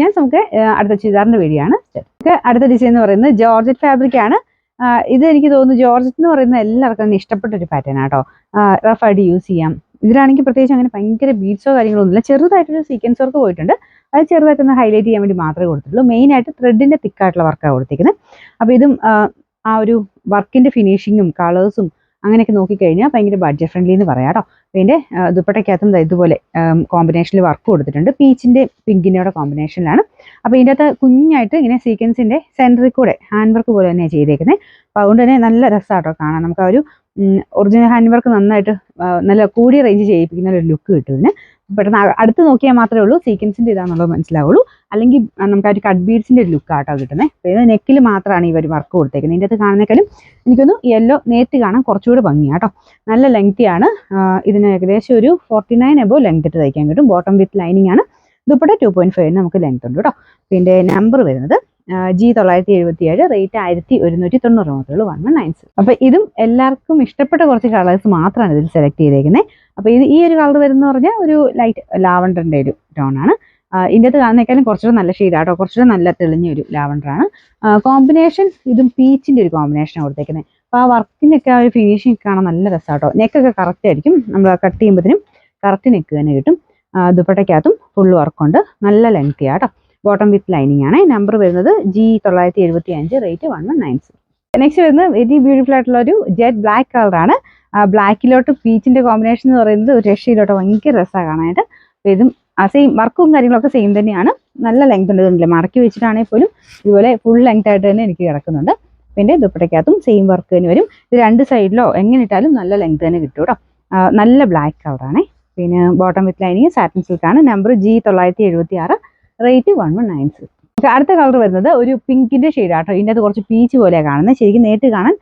Chance നമുക്ക് അടുത്ത ചുരിദാറിന്റെ video ആണ്. അടുത്ത ഡിസൈൻ എന്ന് പറയുന്നത് ജോർജറ്റ് ഫാബ്രിക് ആണ്. ഇത് എനിക്ക് തോന്നുന്നു ജോർജറ്റ് എന്ന് പറയുന്നത് എല്ലാവർക്കും തന്നെ ഇഷ്ടപ്പെട്ട ഒരു പാറ്റേൺ ആട്ടോ. റഫ് ആയിട്ട് യൂസ് ചെയ്യാം. ഇതിലാണെങ്കിൽ പ്രത്യേകിച്ച് അങ്ങനെ ഭയങ്കര ബീഡ്സോ കാര്യങ്ങളൊന്നുമില്ല. ചെറുതായിട്ടൊരു സീക്വൻസ് വർക്ക് പോയിട്ടുണ്ട്. അത് ചെറുതായിട്ടൊന്ന് ഹൈലൈറ്റ് ചെയ്യാൻ വേണ്ടി മാത്രമേ കൊടുത്തിട്ടുള്ളൂ. മെയിനായിട്ട് ത്രെഡിന്റെ തിക്കായിട്ടുള്ള വർക്കാണ് കൊടുത്തിരിക്കുന്നത്. അപ്പോൾ ഇതും ആ ഒരു വർക്കിന്റെ ഫിനിഷിങ്ങും കളേഴ്സും അങ്ങനെയൊക്കെ നോക്കിക്കഴിഞ്ഞാൽ ഭയങ്കര ബഡ്ജറ്റ് ഫ്രണ്ട്ലി എന്ന് പറയാം കേട്ടോ. പിന്നെ ദുപ്പട്ടയ്ക്കകത്തും ഇതുപോലെ കോമ്പിനേഷനിൽ വർക്ക് കൊടുത്തിട്ടുണ്ട്. പീച്ചിന്റെ പിങ്കിൻ്റെ കോമ്പിനേഷനിലാണ്. അപ്പോൾ ഇതിൻ്റെ അകത്ത് കുഞ്ഞായിട്ട് ഇങ്ങനെ സീക്വൻസിന്റെ സെൻറ്ററിൽ കൂടെ ഹാൻഡ് വർക്ക് പോലെ തന്നെയാണ് ചെയ്തേക്കുന്നത്. അപ്പോൾ അതുകൊണ്ട് തന്നെ നല്ല രസമാട്ടോ കാണാൻ. നമുക്ക് ആ ഒരു ഒറിജിനൽ ഹാൻഡ് വർക്ക് നന്നായിട്ട് നല്ല കൂടിയ റേഞ്ച് ചെയ്യിപ്പിക്കുന്ന ഒരു ലുക്ക് കിട്ടും ഇതിന്. പെട്ടെന്ന് അടുത്ത് നോക്കിയാൽ മാത്രമേ ഉള്ളൂ സീക്വൻസിന്റെ ഇതാണെന്നുള്ളത് മനസ്സിലാവുള്ളൂ. അല്ലെങ്കിൽ നമുക്ക് ആ ഒരു കട്ട് ബീഡ്സിന്റെ ഒരു ലുക്ക് ആട്ടോ കിട്ടുന്നത്. അപ്പോൾ ഇത് നെക്കിൽ മാത്രമാണ് ഈ ഒരു വർക്ക് കൊടുത്തേക്കുന്നത്. ഇതിൻ്റെ അകത്ത് കാണുന്നേക്കാളും എനിക്കൊന്ന് യെല്ലോ നേരിട്ട് കാണാൻ കുറച്ചുകൂടി ഭംഗിയാണ് കേട്ടോ. നല്ല ലെങ്തിയാണ്. ഇതിന് ഏകദേശം ഒരു 49 എബോ ലെങ്ത് ഇട്ട് തയ്ക്കാൻ കിട്ടും. ബോട്ടം വിത്ത് ലൈനിങ് ആണ്. ദുപ്പട്ട 2.5 നമുക്ക് ലെങ്ത് ഉണ്ട് കേട്ടോ. പിന്നെ നമ്പർ വരുന്നത് G977, റേറ്റ് 1190 മാത്രമേ ഉള്ളൂ. 1196. അപ്പോൾ ഇതും എല്ലാവർക്കും ഇഷ്ടപ്പെട്ട കുറച്ച് കളേഴ്സ് മാത്രമാണ് ഇതിൽ സെലക്ട് ചെയ്തേക്കുന്നത്. അപ്പോൾ ഈ ഒരു കളർ വരുന്ന പറഞ്ഞാൽ ഒരു ലൈറ്റ് ലാവണ്ടറിൻ്റെ ഒരു ടോണാണ്. ഇതിൻ്റെ അകത്ത് കാണുന്നേക്കാളും കുറച്ചുകൂടെ നല്ല ഷെയ്ഡാട്ടോ. കുറച്ചുകൂടെ നല്ല തെളിഞ്ഞ ഒരു ലാവണ്ടറാണ്. കോമ്പിനേഷൻ ഇതും പീച്ചിൻ്റെ ഒരു കോമ്പിനേഷനാണ് കൊടുത്തേക്കുന്നത്. അപ്പോൾ ആ വർക്കിനൊക്കെ ആ ഒരു ഫിനിഷിംഗ് കാണാൻ നല്ല രസമാട്ടോ. നെക്കൊക്കെ കറക്റ്റ് ആയിരിക്കും. നമ്മൾ കട്ട് ചെയ്യുമ്പോഴത്തേനും കറക്റ്റ് നെക്ക് തന്നെ കിട്ടും. ദുപ്പട്ടയ്ക്കകത്തും ഫുൾ വർക്കുണ്ട്. നല്ല ലെങ്തി ആട്ടോ. ബോട്ടം വിത്ത് ലൈനിങ് ആണ്. നമ്പർ വരുന്നത് G975, റേറ്റ് 1196. നെക്സ്റ്റ് വരുന്നത് വെരി ബ്യൂട്ടിഫുൾ ആയിട്ടുള്ള ഒരു ജെറ്റ് ബ്ലാക്ക് കളറാണ്. ബ്ലാക്കിലോട്ട് പീച്ചിന്റെ കോമ്പിനേഷൻ എന്ന് പറയുന്നത് ഒരു രക്ഷയിലോട്ട് ഭയങ്കര രസമാണ് കാണാനായിട്ട്. അപ്പോൾ ഇതും സെയിം വർക്കും കാര്യങ്ങളൊക്കെ സെയിം തന്നെയാണ്. നല്ല ലെങ്ത് ഉണ്ട്. ഇതുണ്ടല്ലേ, മടക്കി വെച്ചിട്ടാണെങ്കിൽ പോലും ഇതുപോലെ ഫുൾ ലെങ്ത് ആയിട്ട് തന്നെ എനിക്ക് കിടക്കുന്നുണ്ട്. പിന്നെ ദുപ്പട്ടയ്ക്കകത്തും സെയിം വർക്ക് തന്നെ വരും. ഇത് രണ്ട് സൈഡിലോ എങ്ങനെ ഇട്ടാലും നല്ല ലെങ്ത് തന്നെ കിട്ടും കേട്ടോ. നല്ല ബ്ലാക്ക് കളറാണ്. പിന്നെ ബോട്ടം വിത്ത് ലൈനിങ് സാറ്റിൻ സിൽക്കാണ്. Number G976, rate 1196. അടുത്ത കളർ വരുന്നത് ഒരു പിങ്കിന്റെ ഷെയ്ഡാട്ടോ. ഇതിൻ്റെ അത് കുറച്ച് പീച്ച് പോലെയാണ് കാണുന്നത്. ശരിക്കും നേരിട്ട് കാണാൻ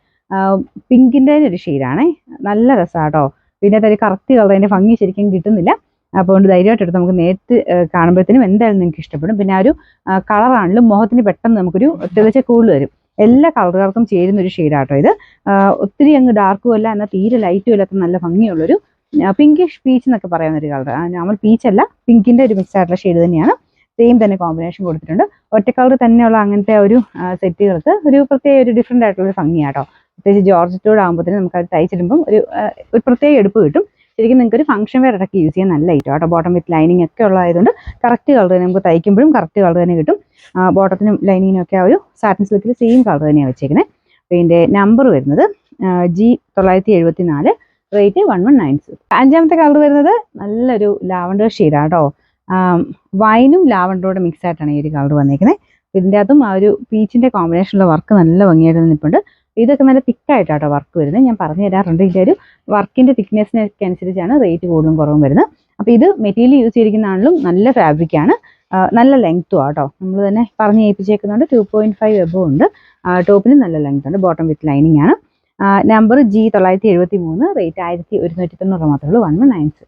പിങ്കിൻ്റെ ഒരു ഷെയ്ഡാണ്. നല്ല രസമാട്ടോ. പിന്നെ അതൊരു കറക്റ്റ് കളർ, അതിൻ്റെ ഭംഗി ശരിക്കും കിട്ടുന്നില്ല. അപ്പോൾ കൊണ്ട് ധൈര്യമായിട്ട് എടുത്ത് നമുക്ക് നേരിട്ട് കാണുമ്പോഴത്തേനും എന്തായാലും നിങ്ങൾക്ക് ഇഷ്ടപ്പെടും. പിന്നെ ആ ഒരു കളറാണെങ്കിലും മുഖത്തിന് പെട്ടെന്ന് നമുക്കൊരു തെളിച്ച കൂടുതൽ വരും. എല്ലാ കളറുകാർക്കും ചേരുന്ന ഒരു ഷെയ്ഡാട്ടോ ഇത്. ഒത്തിരി അങ്ങ് ഡാർക്കും അല്ല, എന്നാൽ തീരെ ലൈറ്റും ഇല്ലാത്ത നല്ല ഭംഗിയുള്ളൊരു പിങ്കിഷ് പീച്ച് എന്നൊക്കെ പറയുന്ന ഒരു കളർ. നമ്മൾ പീച്ചല്ല, പിങ്കിൻ്റെ ഒരു മിക്സ് ആയിട്ടുള്ള ഷെയ്ഡ് തന്നെയാണ്. സെയിം തന്നെ കോമ്പിനേഷൻ കൊടുത്തിട്ടുണ്ട്. ഒറ്റ കളർ തന്നെയുള്ള അങ്ങനത്തെ ഒരു സെറ്റുകൾക്ക് ഒരു പ്രത്യേക ഒരു ഡിഫറെൻ്റ് ആയിട്ടുള്ള ഭംഗിയാട്ടോ. പ്രത്യേകിച്ച് ജോർജറ്റോട് ആകുമ്പോഴത്തേനും നമുക്ക് അത് തയ്ച്ചിടുമ്പം ഒരു പ്രത്യേക എടുപ്പ് കിട്ടും. ശരിക്കും നിങ്ങൾക്ക് ഒരു ഫംഗ്ഷൻ വെയർ ഇടയ്ക്ക് യൂസ് ചെയ്യാൻ നല്ല ഐറ്റം കേട്ടോ. ബോട്ടം വിത്ത് ലൈനിങ് ഒക്കെ ഉള്ളതായതുകൊണ്ട് കറക്റ്റ് കളർ തന്നെ നമുക്ക് തയ്ക്കുമ്പോഴും കറക്റ്റ് കളർ തന്നെ കിട്ടും. ബോട്ടത്തിനും ലൈനിങ്ങിനും ഒക്കെ ആ ഒരു സാറ്റിൻ സിൽക്കിൽ സെയിം കളർ തന്നെയാണ് വെച്ചേക്കുന്നത്. പിന്നെ നമ്പർ വരുന്നത് G974, റേറ്റ് 1196. അഞ്ചാമത്തെ കളർ വരുന്നത് നല്ലൊരു ലാവണ്ടർ ഷെയ്ഡാണ് കേട്ടോ. വൈനും ലാവണ്ടറോടെ മിക്സ് ആയിട്ടാണ് ഈ ഒരു കളർ വന്നേക്കുന്നത്. ഇതിൻ്റെ അതും ആ ഒരു പീച്ചിൻ്റെ കോമ്പിനേഷനുള്ള വർക്ക് നല്ല ഭംഗിയായിട്ട് നിൽപ്പുണ്ട്. ഇതൊക്കെ നല്ല തിക്കായിട്ടാട്ടോ വർക്ക് വരുന്നത്. ഞാൻ പറഞ്ഞു തരാറുണ്ട്. ഇതിൻ്റെ ഒരു വർക്കിൻ്റെ തിക്നെസ്സിനൊക്കെ അനുസരിച്ചാണ് റേറ്റ് കൂടുതലും കുറവും വരുന്നത്. അപ്പോൾ ഇത് മെറ്റീരിയൽ യൂസ് ചെയ്തിരിക്കുന്നതാണെങ്കിലും നല്ല ഫാബ്രിക്കാണ്. നല്ല ലെങ്ത്തും ആട്ടോ. നമ്മൾ തന്നെ പറഞ്ഞ് ഏൽപ്പിച്ചേക്കുന്നുണ്ട്. 2.5 എബോ ഉണ്ട്. ടോപ്പിന് നല്ല ലെങ്ത് ഉണ്ട്. ബോട്ടം വിത്ത് ലൈനിങ് ആണ്. നമ്പർ G973, റേറ്റ് 1190 മാത്രമേ ഉള്ളൂ. 1196.